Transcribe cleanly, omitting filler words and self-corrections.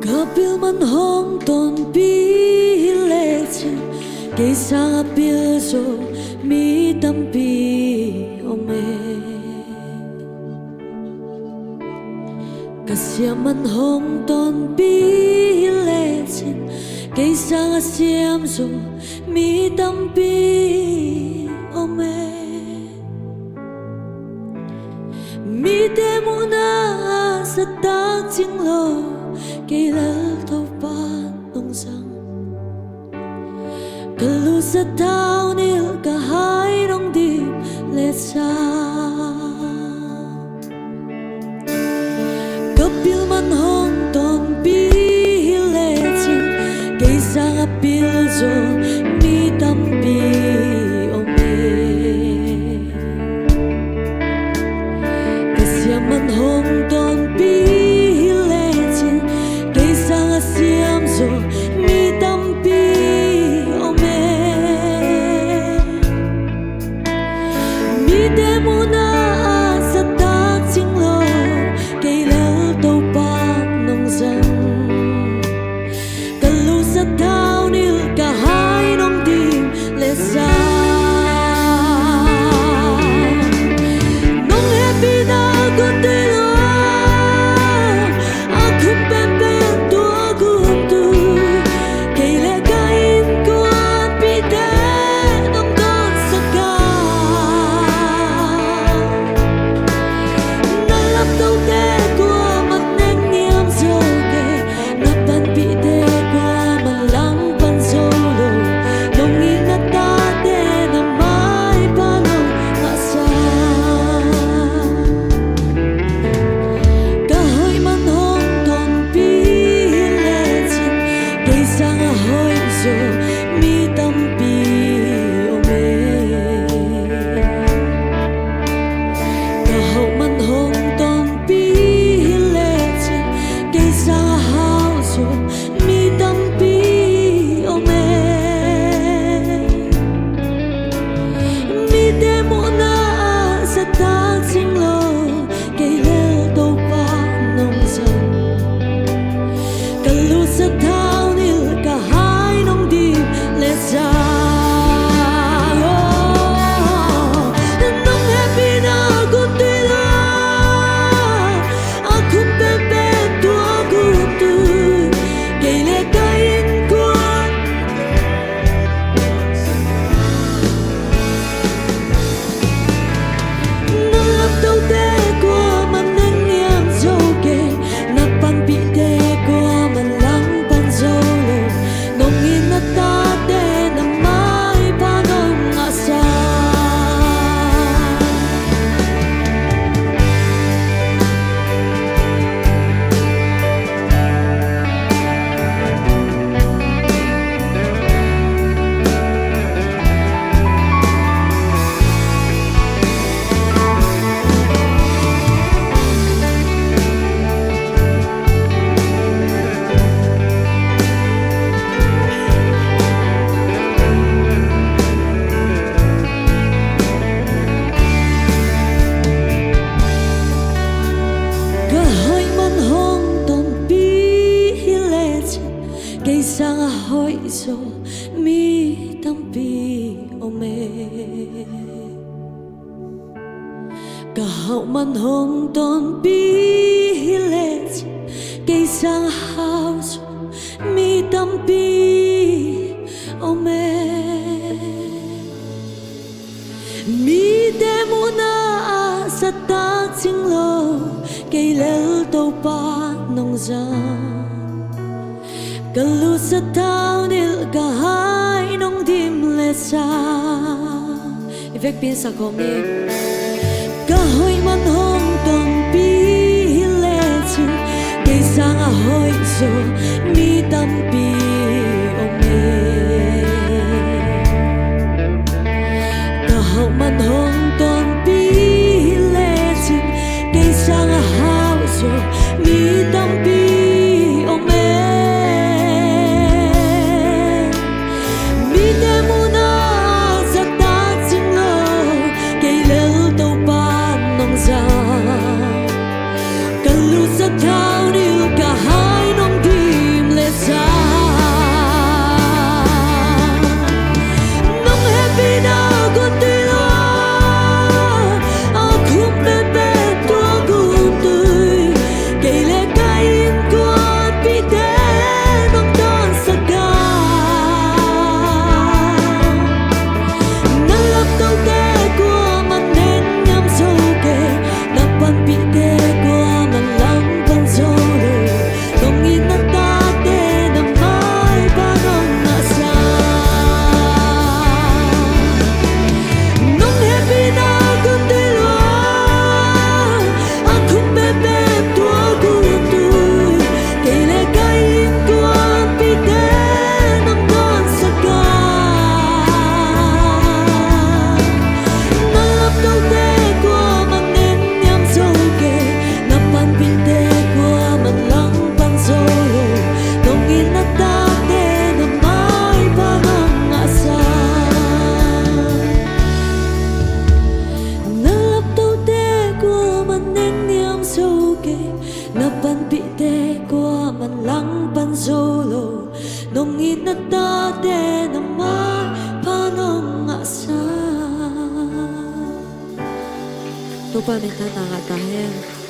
Kapil man hong ton pi leche Kay sang apil so mi tampi ome Kasya man hong ton pi leche Kay sang asyam so mi tampi ome Mi temo na sa tagting lo Kay laltaw pa nung sang Kalu sa tao nil kahay nung di lesa Kapil man hong ton pihiletin Kay sang apil so mi tampi ome Kasya man hong ton Siam so mi tampi ome Mi demo na sa tagting lo Kay laltaw pa nung sang Kalu sa tao nil kahay nung di lesa Nung happy na gundelo Akong mi tampi ome Kahaw man hong ton pihiletin Kay sang ahaw so mi tampi ome Mi demo na sa tagting lo Kay laltaw pa nung sang Kalu sa tao nil kahay nung di lesa Nung happy na gundila Akong bebeto agunto Kay lekain ko Nalaptaw de ko manangyang zoge Napangpide ko man lang pansolo Nung inatate na may panong-asa Kahoy man hong ton pihiletin Kay sang ahoy so mi tampi ome Kahaw man hong ton pihiletin Kay sang ahaw so mi tampi ome Mi demo na sa tagting lo Kay laltaw pa nung sang Kalu sa tao nil kahay nung dim lesa Avec pinsa comigo Kahoy man hong ton pihiletin Kay sang ahoy so mi tampi ome Kahaw man hong ton pihiletin Kay sang ahaw so mi tampi ome Mi demo na sa tagting lo Kay laltaw pa nung sang Kalu sa tao nil kahay nung di solo non inattade na mai panong asa Lupa minta tanggal tahir